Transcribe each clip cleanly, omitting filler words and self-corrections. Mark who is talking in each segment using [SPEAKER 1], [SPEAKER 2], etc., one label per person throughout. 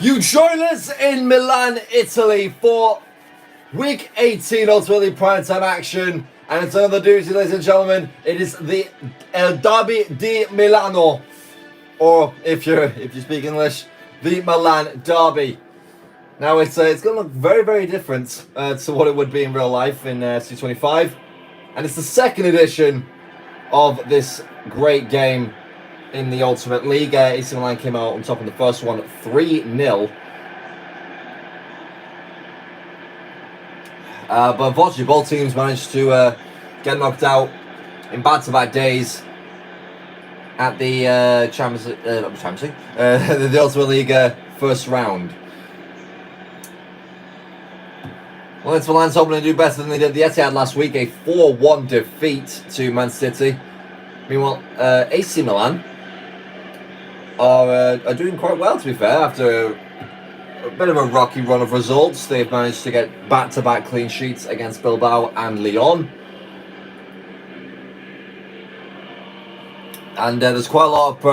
[SPEAKER 1] You join us in Milan, Italy for week 18 ultimately primetime action. And it's another doozy, ladies and gentlemen. It is the DERBI di Milano. Or if you speak English, the Milan Derby. Now it's going to look very, very different to what it would be in real life in C25. And it's the second edition of this great game in the Ultimate League. AC Milan came out on top in the first one, 3-0. But unfortunately, both teams managed to get knocked out in back-to-back days at the the Ultimate League first round. Well, it's Milan's hoping to do better than they did the Etihad last week, a 4-1 defeat to Man City. Meanwhile, AC Milan are doing quite well, to be fair. After a bit of a rocky run of results, they've managed to get back-to-back clean sheets against Bilbao and Lyon. And there's quite a lot of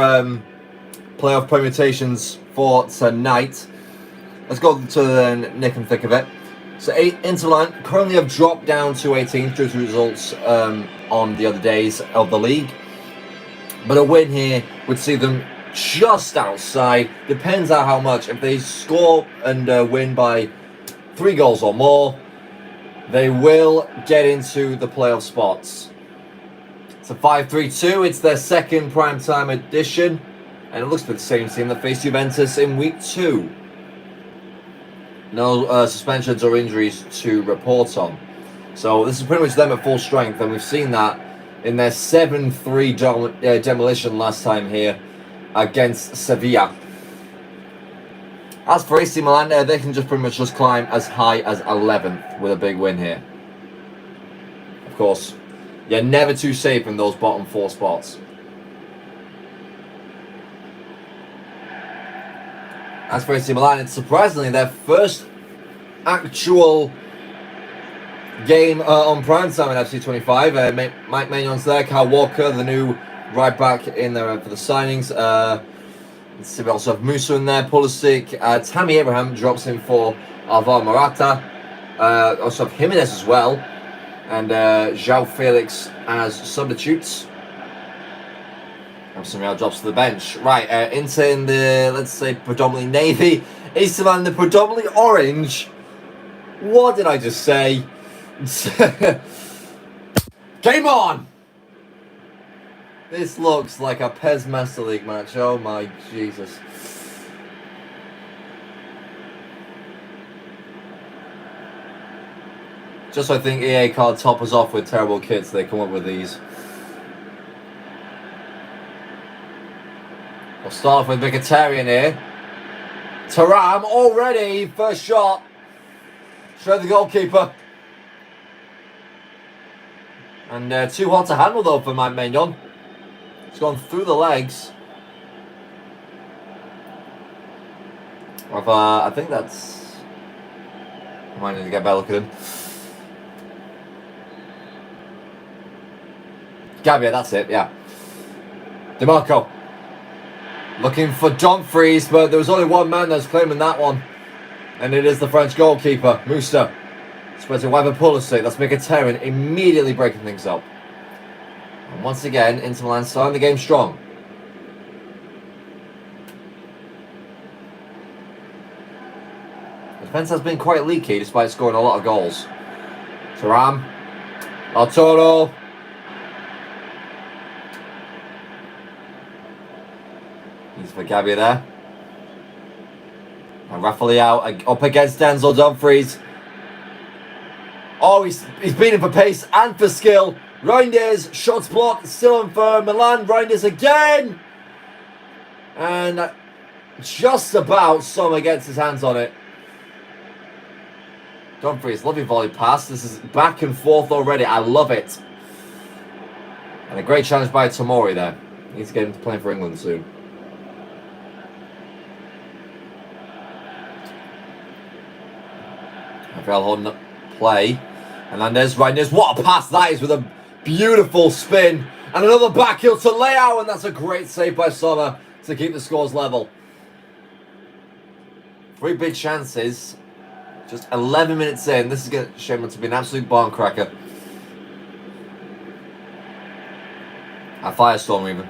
[SPEAKER 1] playoff permutations for tonight. Let's go to the nick and thick of it. So Inter Milan currently have dropped down to 18th due to results on the other days of the league. But a win here would see them just outside. Depends on how much. If they score and win by 3 goals or more, they will get into the playoff spots. It's a 5-3-2. It's their second primetime edition. And it looks like the same team that faced Juventus in week 2. No suspensions or injuries to report on. So this is pretty much them at full strength, and we've seen that in their 7-3 demolition last time here against Sevilla. As for AC Milan, they can just pretty much just climb as high as 11th with a big win here. Of course, you're never too safe in those bottom 4 spots. As for AC Milan, it's surprisingly their first actual game on primetime in FC25. Mike Maignan there, Kyle Walker, the new right back in there for the signings. Let's see, we also have Musa in there, Pulisic. Tammy Abraham drops in for Alvaro Morata. Also have Jimenez as well. And João Felix as substitutes. Somehow drops to the bench. Right, Inter in the, let's say, predominantly navy. AC Milan in the predominantly orange. What did I just say? Game on! This looks like a PES Master League match. Oh my Jesus. Just so I think EA can't top us off with terrible kits, they come up with these. We'll start off with Mkhitaryan here. Thuram already, first shot. Straight the goalkeeper. And too hot to handle though for Mike Maignan. It's gone through the legs. I think that's... I might need to get a better look at him. Gabbia, that's it, yeah. DeMarco. Looking for Dumfries, but there was only one man that's claiming that one. And it is the French goalkeeper, Musa. Spreads it wide for Pulisic. That's Mkhitaryan immediately breaking things up. And once again, Inter Milan starting the game strong. The defence has been quite leaky despite scoring a lot of goals. Thuram. Arturo. He's for Gabbia there. And Rafael up against Denzel Dumfries. Oh, he's beating for pace and for skill. Reinders, shots blocked, still on for Milan. Reinders again. And just about Sommer gets his hands on it. Dumfries, lovely volley pass. This is back and forth already. I love it. And a great challenge by Tomori there. He needs to get him to playing for England soon. Rafael holding up play. Hernandez, Reinders, what a pass that is with a beautiful spin. And another back heel to Leao, and that's a great save by Sommer to keep the scores level. 3 big chances. Just 11 minutes in. This is going to shape up to be an absolute barn cracker. A firestorm even.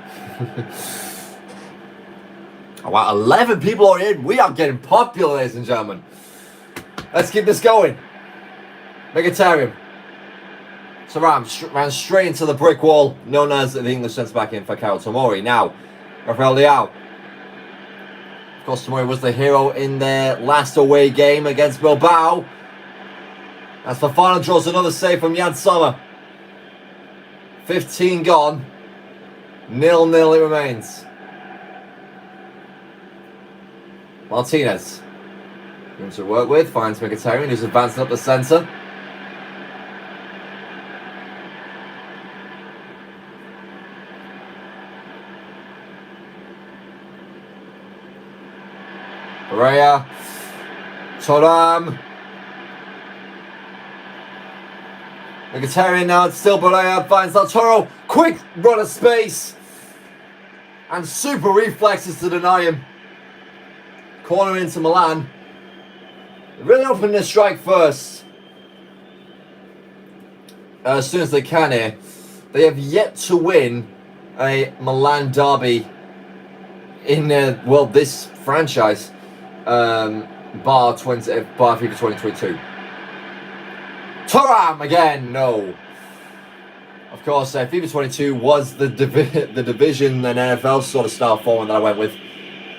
[SPEAKER 1] Oh, wow, 11 people are in. We are getting popular, ladies and gentlemen. Let's keep this going. Mkhitaryan. So ran straight into the brick wall, known as the English centre-back in Fikayo Tomori. Now, Rafael Leao. Of course, Tomori was the hero in their last away game against Bilbao. As Fofana draws another save from Jan Sommer. 15 gone. 0-0 it remains. Martinez. Room to work with. Finds Mkhitaryan, who's advancing up the centre. Pereira. Thuram. Mkhitaryan now, it's still Pereira. Finds Lautaro. Quick run of space. And super reflexes to deny him. Corner into Milan. Really opening the strike first. As soon as they can here. They have yet to win a Milan derby in this franchise. Bar FIFA 2022. Thuram again, no. Of course, FIFA 22 was the division and NFL sort of style format that I went with,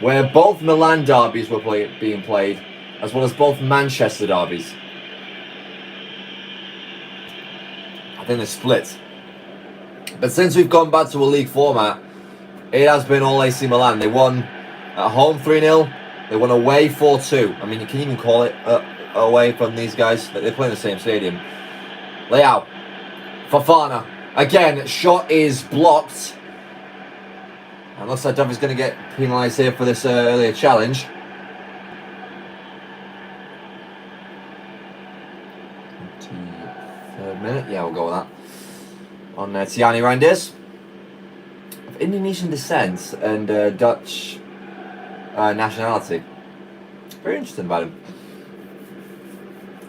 [SPEAKER 1] where both Milan derbies were being played, as well as both Manchester derbies. I think they split. But since we've gone back to a league format, it has been all AC Milan. They won at home 3-0. They won away 4-2. I mean, you can even call it away from these guys. They play in the same stadium. Leao. Fofana. Again, shot is blocked. And looks like Duffy's going to get penalised here for this earlier challenge. Third minute. Yeah, we'll go with that. On Tiani Reinders. Of Indonesian descent and Dutch nationality. Very interesting about him.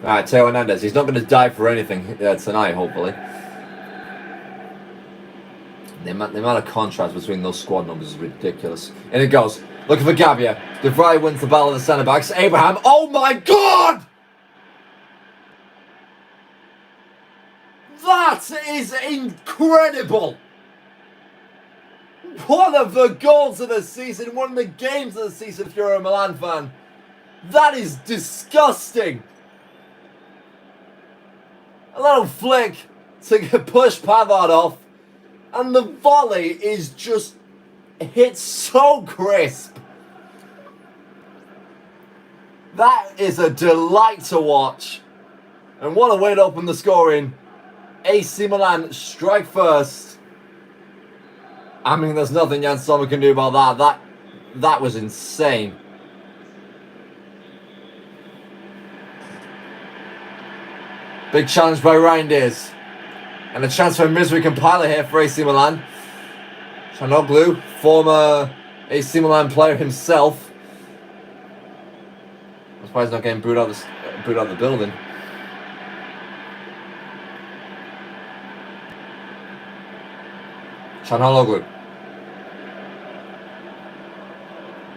[SPEAKER 1] Alright, Theo Hernandez. He's not going to die for anything tonight, hopefully. The amount of contrast between those squad numbers is ridiculous. In it goes. Looking for Gabia. De Vrij wins the battle of the centre-backs. Abraham. Oh my God! That is incredible! One of the goals of the season. One of the games of the season if you're a Milan fan. That is disgusting. A little flick to push Pavard off. And the volley is just hit so crisp. That is a delight to watch. And what a way to open the scoring. AC Milan strike first. I mean, there's nothing Jan Sommer can do about that. That was insane. Big challenge by Reinders. And a chance for a misery compiler here for AC Milan. Çalhanoğlu, former AC Milan player himself. I'm surprised he's not getting booed out of the building. Çalhanoğlu.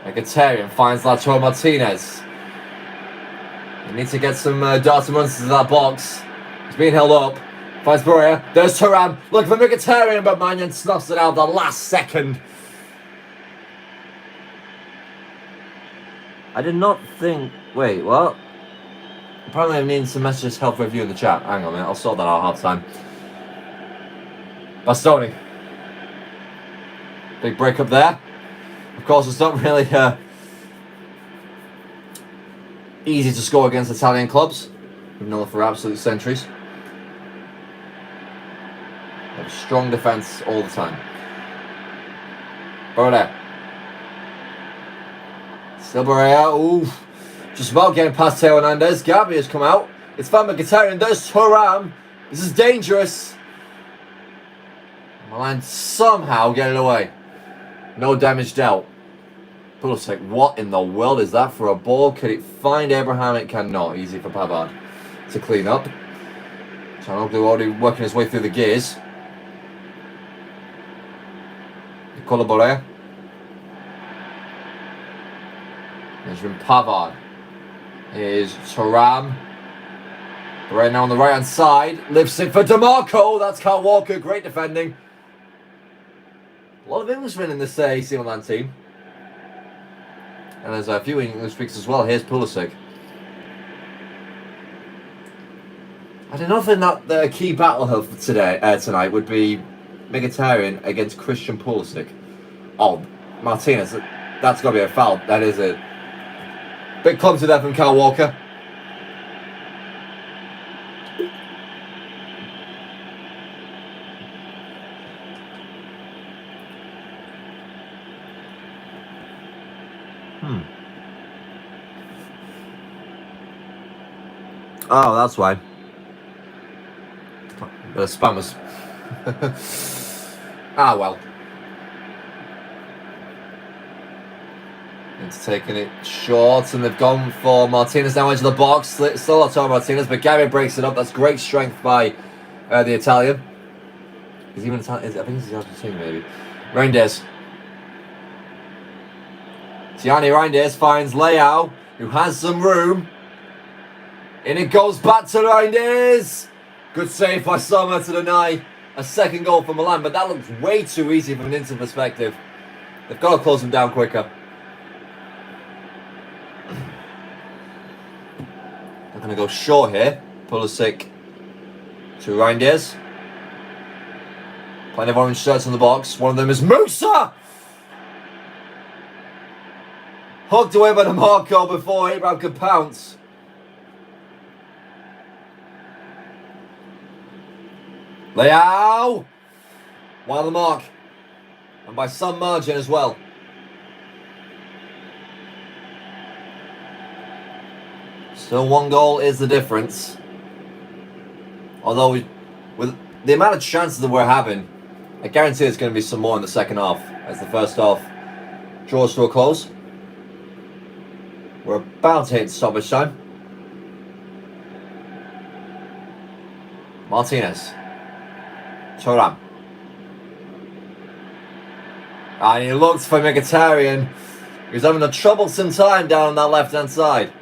[SPEAKER 1] Mkhitaryan finds Lautaro Martinez. You need to get some darts and runs into that box. He's being held up. Finds Pereira. There's Thuram. Looking for Mkhitaryan, but Mannion snuffs it out the last second. I did not think... Wait, what? Apparently I'm needing some messages help review in the chat. Hang on a minute, I'll sort that out half time. Bastoni. Big break up there. Of course, it's not really easy to score against Italian clubs. We've known for absolute centuries. They have strong defence all the time. Pereira. Still Pereira. Ooh. Just about getting past Theo Hernandez. Gabi has come out. It's Van Mkhitaryan. There's Thuram. This is dangerous. Milan somehow get it away. No damage dealt. Pulisic, what in the world is that for a ball? Could it find Abraham? It cannot. Easy for Pavard to clean up. Chanoglu already working his way through the gears. Nicola. Benjamin Pavard. Here's Thuram. Right now on the right hand side. Lifts it for DeMarco. That's Kyle Walker. Great defending. A lot of Englishmen in this AC Milan team. And there's a few English speakers as well. Here's Pulisic. I did not think that the key battle for tonight would be Mkhitaryan against Christian Pulisic. Oh, Martinez. That's got to be a foul. That is a bit clumsy there from Kyle Walker. Oh, that's why. The spammers. Ah, well. It's taking it short, and they've gone for Martinez now into the box. Still not talking Martinez, but Gary breaks it up. That's great strength by the Italian. He's even Italian. I think he's Argentine, maybe. Reinders. Tiani Reinders finds Leao, who has some room. And it goes back to Reinders. Good save by Sommer to deny a second goal for Milan, but that looks way too easy from an instant perspective. They've got to close them down quicker. They're going to go short here. Pulisic to Reinders. Plenty of orange shirts in the box. One of them is Musa! Hugged away by DeMarco before Abraham could pounce. Leao! Wide of the mark. And by some margin as well. Still one goal is the difference. Although, with the amount of chances that we're having, I guarantee there's going to be some more in the second half. As the first half draws to a close. We're about to hit stoppage time. Martinez. Thuram. And he looks for Mkhitaryan. He's having a troublesome time down on that left-hand side.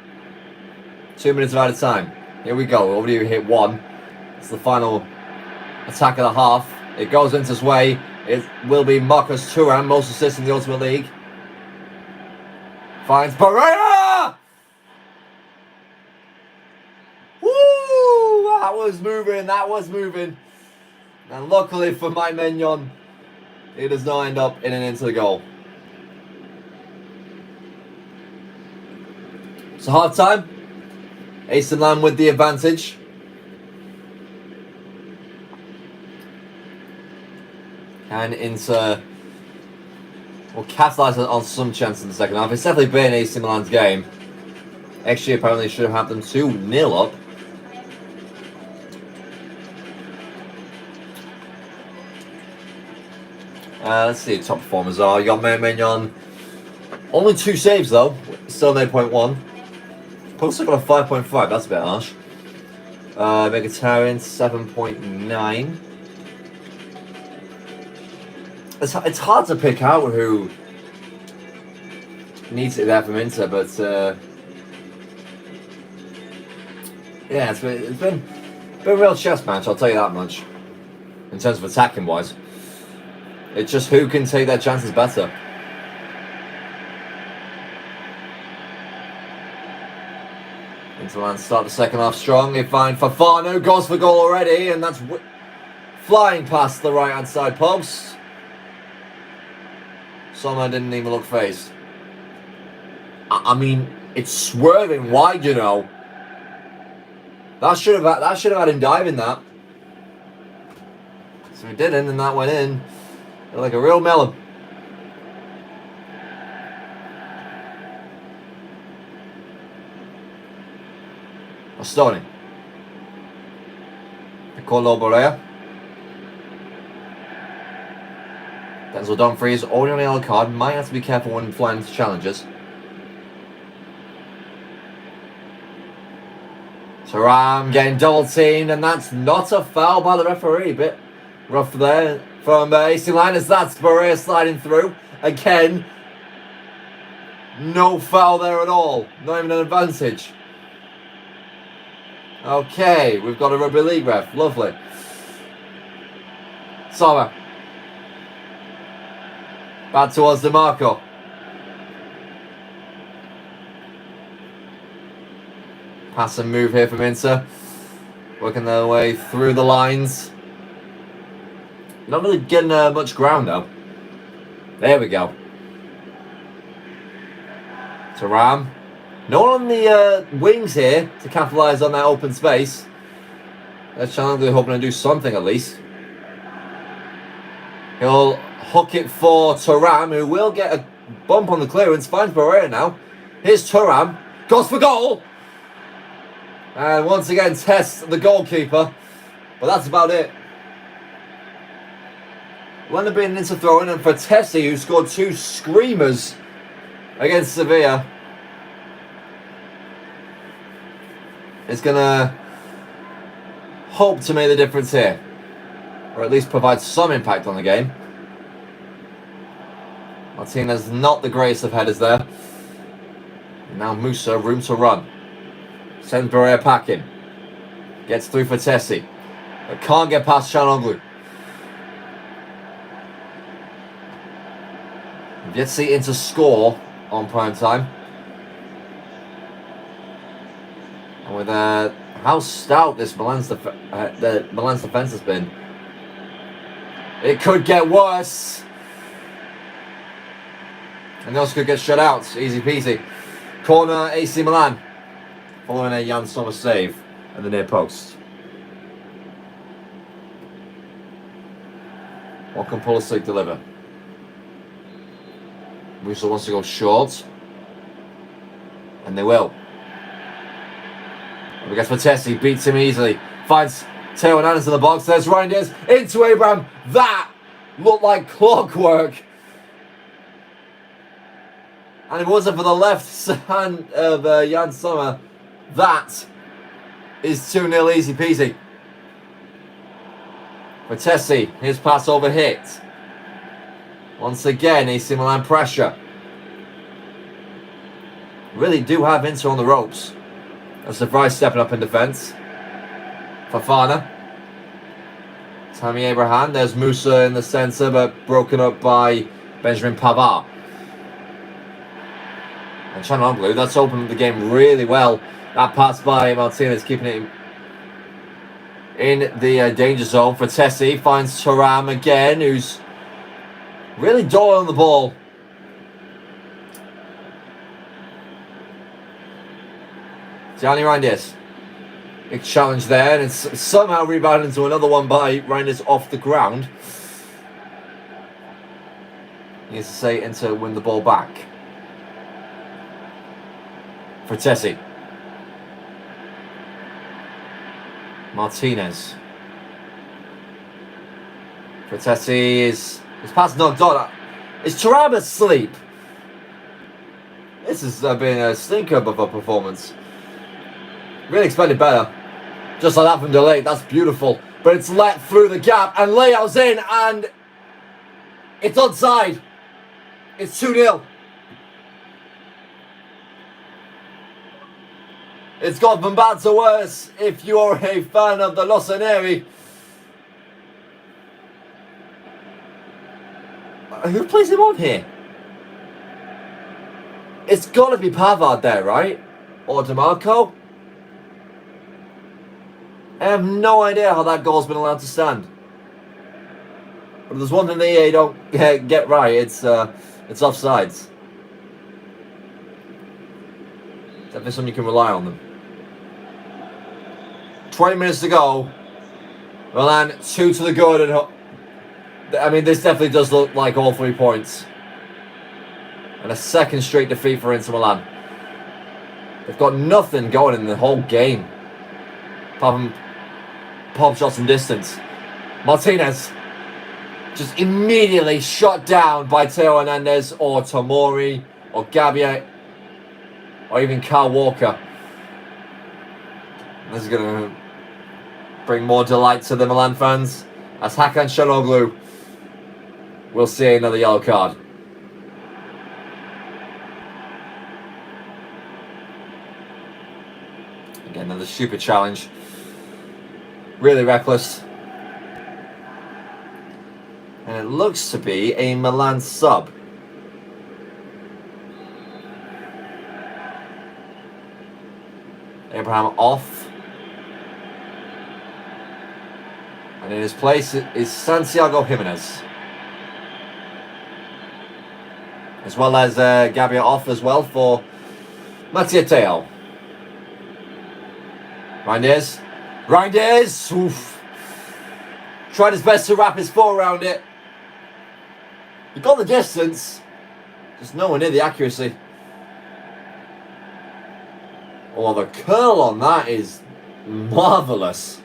[SPEAKER 1] 2 minutes out of time. Here we go. Already hit one. It's the final attack of the half. It goes into his way. It will be Marcus Thuram, most assists in the Ultimate League. Finds Pereira! Woo! That was moving. That was moving. And luckily for my mignon, it does not end up in and into the goal. So half time. AC Milan with the advantage. And Inter will capitalise on some chances in the second half. It's definitely been AC Milan's game. Actually, apparently should have had them 2-0 up. Let's see who top performers are. You got Mignon. Only 2 saves though. Still 8.1. Pulisic got a 5.5. That's a bit harsh. Mkhitaryan 7.9. It's hard to pick out who needs it there from Inter, but yeah, it's been a real chess match. I'll tell you that much. In terms of attacking wise, it's just who can take their chances better. Inter Milan start the second half strong. They find Fofana, goes for goal already, and that's flying past the right hand side post. Sommer didn't even look phased. I mean, it's swerving wide, you know. That should have had him diving that. So he didn't, and that went in like a real melon. Bastoni. Nicolo Borea. Enzo Dumfries already on a yellow card. Might have to be careful when flying into challenges. Thuram getting double teamed, and that's not a foul by the referee. Bit rough there from AC Milan as that's Barrea sliding through. Again, no foul there at all. Not even an advantage. Okay, we've got a rugby league ref. Lovely. Sommer. Back towards DeMarco. Pass and move here from Inter. Working their way through the lines. Not really getting much ground though. There we go. Thuram. No one on the wings here to capitalise on that open space. That's Chandler hoping to do something at least. He'll hook it for Thuram, who will get a bump on the clearance. Finds Barrea now. Here's Thuram. Goes for goal. And once again tests the goalkeeper. But that's about it. Will end up being an Inter throw-in, and for Tessie, who scored 2 screamers against Sevilla, is going to hope to make the difference here. Or at least provide some impact on the game. Martinez not the greatest of headers there. Now Musa, room to run. Sends Barrea packing. Gets through for Tessie. But can't get past Çalhanoğlu. We've yet to see Inter score on prime time. And with how stout this Milan's defense has been, it could get worse. And they also could get shut out. Easy peasy. Corner AC Milan. Following a Jan Sommer save at the near post. What can Pulisic deliver? Musa wants to go short. And they will. I guess Matessi beats him easily. Finds Theo Hernandez in the box. There's Reinders into Abraham. That looked like clockwork. And if it wasn't for the left hand of Jan Sommer, that is 2-0 easy peasy. For Tessie, his pass over hit. Once again, AC Milan pressure. Really do have Inter on the ropes. A surprise stepping up in defence. Fofana. Tammy Abraham. There's Musa in the centre, but broken up by Benjamin Pavard. And Çalhanoğlu, that's opened the game really well. That pass by Martinez, keeping it in the danger zone for Tessie. Finds Thuram again, who's really dull on the ball. Gianni Reinders. Big challenge there, and it's somehow rebounded into another one by Reinders off the ground. Needs to say Inter win the ball back. For Tessie. Martinez. For Tessie is his pass knocked on. Is Thuram asleep? This has been a stinker of a performance. Really expected better. Just like that from Delay. That's beautiful. But it's let through the gap, and Leao's in, and it's onside. It's 2-0. It's got from bad to worse if you're a fan of the Rossoneri. Who plays him on here? It's got to be Pavard there, right? Or DeMarco? I have no idea how that goal's been allowed to stand. But there's one thing the EA don't get right, it's offsides. Definitely something you can rely on them. 20 minutes to go. Milan 2 to the good. And I mean, this definitely does look like all 3 points. And a second straight defeat for Inter Milan. They've got nothing going in the whole game. Apart from pop shots from distance. Martinez. just immediately shot down by Teo Hernandez or Tomori or Gabbia or even Kyle Walker. This is going to bring more delight to the Milan fans as Hakan Çalhanoğlu will see another yellow card. Again, another stupid challenge. Really reckless. And it looks to be a Milan sub. Abraham off. And in his place is Santiago Jimenez. As well as Gabbia off as well for Mattia Teo. Reinders. Reinders! Oof. Tried his best to wrap his foot around it. He got the distance. Just nowhere near the accuracy. Oh, the curl on that is marvellous.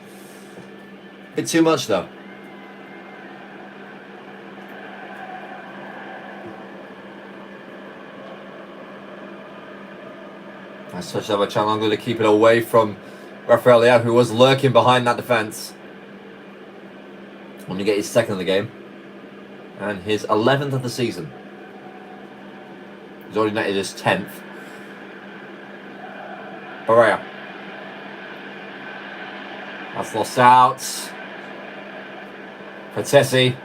[SPEAKER 1] Bit too much though. Nice touch there by Çalhanoğlu to keep it away from Rafael Leao, who was lurking behind that defence. Only get his second of the game. And his 11th of the season. He's already netted his 10th. Barrea. That's lost out. Frattesi.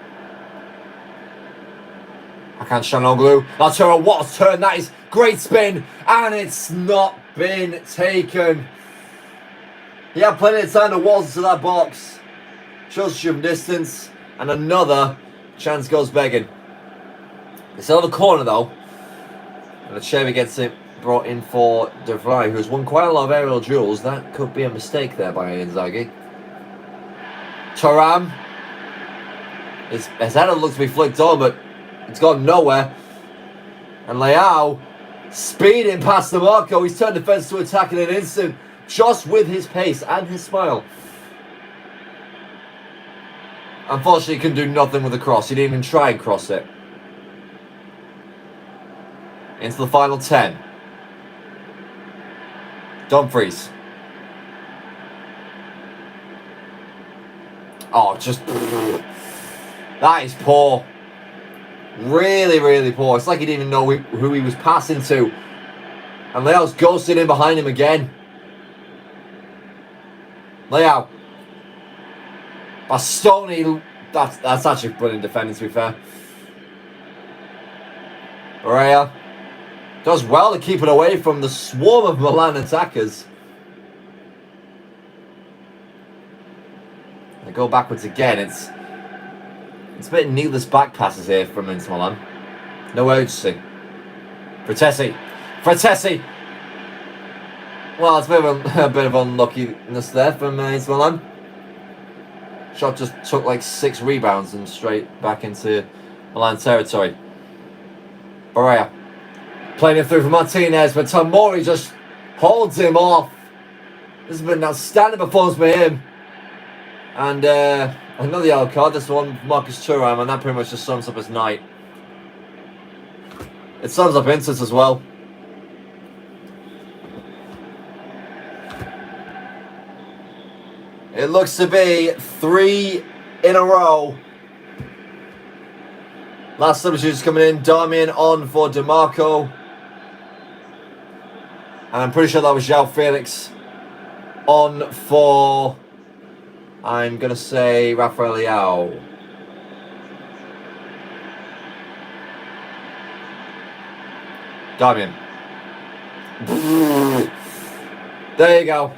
[SPEAKER 1] Hakan Çalhanoğlu. That's her. What a turn. That is great spin. And it's not been taken. He had plenty of time to waltz to that box. Shows from distance. And another chance goes begging. It's another corner though. And Chevy gets it brought in for DERBI, who's won quite a lot of aerial duels. That could be a mistake there by Inzaghi. Thuram. His header looks to be flicked on, but it's gone nowhere. And Leao speeding past the Marco. He's turned defence to attack in an instant, just with his pace and his smile. Unfortunately, he couldn't do nothing with the cross. He didn't even try and cross it. Into the final 10. Dumfries. Oh, just... That is poor. Really, really poor. It's like he didn't even know who he was passing to. And Leao's ghosted in behind him again. Leao. Bastoni. That's actually brilliant defending, to be fair. Barrea does well to keep it away from the swarm of Milan attackers. They go backwards again. It's a bit needless back passes here from Inter Milan. No urgency. Frattesi. Frattesi. Well, it's a bit of unluckiness there from Inter Milan. Shot just took like 6 rebounds and straight back into Milan territory. Barrea. Playing it through for Martinez, but Tomori just holds him off. This has been an outstanding performance by him. And another yellow card, this one Marcus Thuram, and that pretty much just sums up his night. It sums up Inter's as well. It looks to be 3 in a row. Last substitutes coming in. Darmian on for DeMarco. And I'm pretty sure that was João Felix on for... I'm going to say Rafael Leao. Darmian. There you go.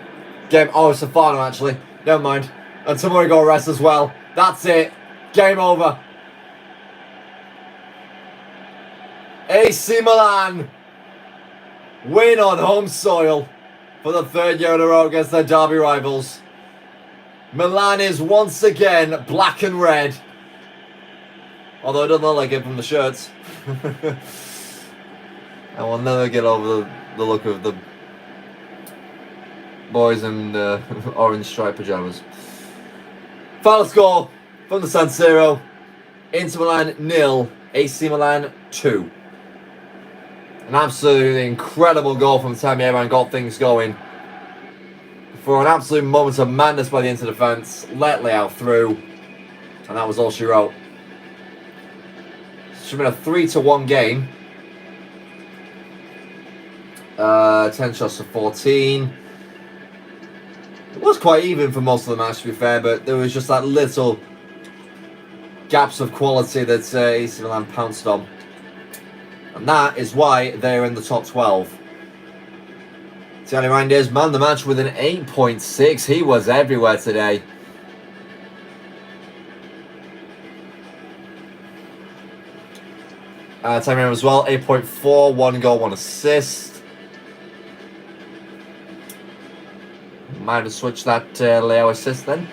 [SPEAKER 1] Game. Oh, it's the final actually. Never mind. And Tomori got rest as well. That's it. Game over. AC Milan win on home soil for the 3rd year in a row against their derby rivals. Milan is once again black and red. Although it doesn't look like it from the shirts. I will never get over the look of the boys in orange striped pyjamas. Final score from the San Siro. Inter Milan 0, AC Milan 2. An absolutely incredible goal from Tammy Abraham got things going. For an absolute moment of madness by the Inter defence, let Leao through, and that was all she wrote. Should have been a 3-1 game. 10 shots to 14. It was quite even for most of the match, to be fair, but there was just that little gaps of quality that AC Milan pounced on. And that is why they're in the top 12. Tierney Reinders man the match with an 8.6. He was everywhere today. Time as well, 8.4, 1 goal, 1 assist. Might have switched that Leo assist then.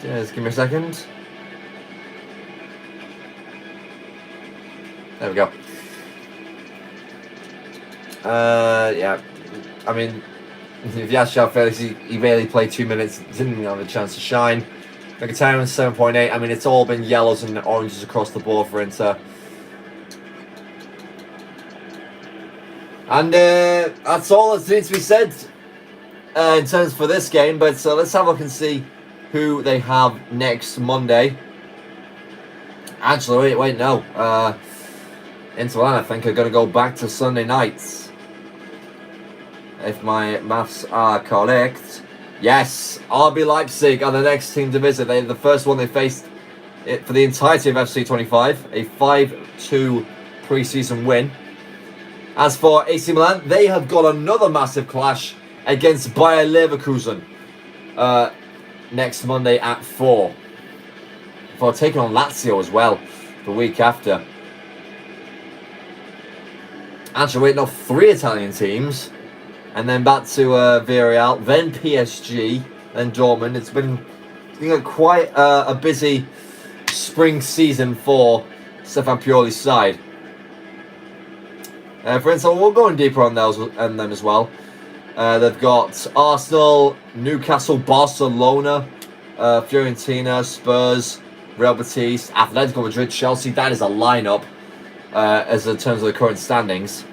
[SPEAKER 1] Just give me a second. There we go. Yeah. I mean, if you ask João Felix, he barely played 2 minutes, didn't even have a chance to shine. Mkhitaryan 7.8. I mean, it's all been yellows and oranges across the board for Inter. And that's all that needs to be said in terms for this game. But let's have a look and see who they have next Monday. Actually, wait, no. Inter Milan, I think, are going to go back to Sunday nights. If my maths are correct. Yes, RB Leipzig are the next team to visit. They're the first one they faced for the entirety of FC25. A 5-2 pre-season win. As for AC Milan, they have got another massive clash against Bayer Leverkusen next Monday at 4. For taking on Lazio as well the week after. Actually, wait, no, 3 Italian teams. And then back to Villarreal, then PSG, then Dortmund. It's been quite a busy spring season for Stefan Pioli's side. For instance, we'll go in deeper on them as well. They've got Arsenal, Newcastle, Barcelona, Fiorentina, Spurs, Real Betis, Atletico Madrid, Chelsea. That is a lineup as in terms of the current standings.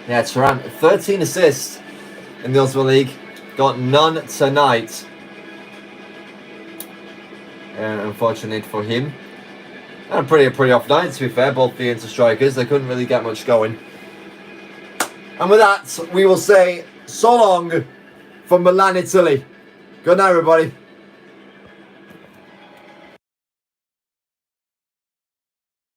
[SPEAKER 1] Yeah, Turan, 13 assists in the Ultimate League. Got none tonight. Unfortunate for him. And a pretty off night, to be fair, both the Inter strikers. They couldn't really get much going. And with that, we will say so long from Milan, Italy. Good night, everybody.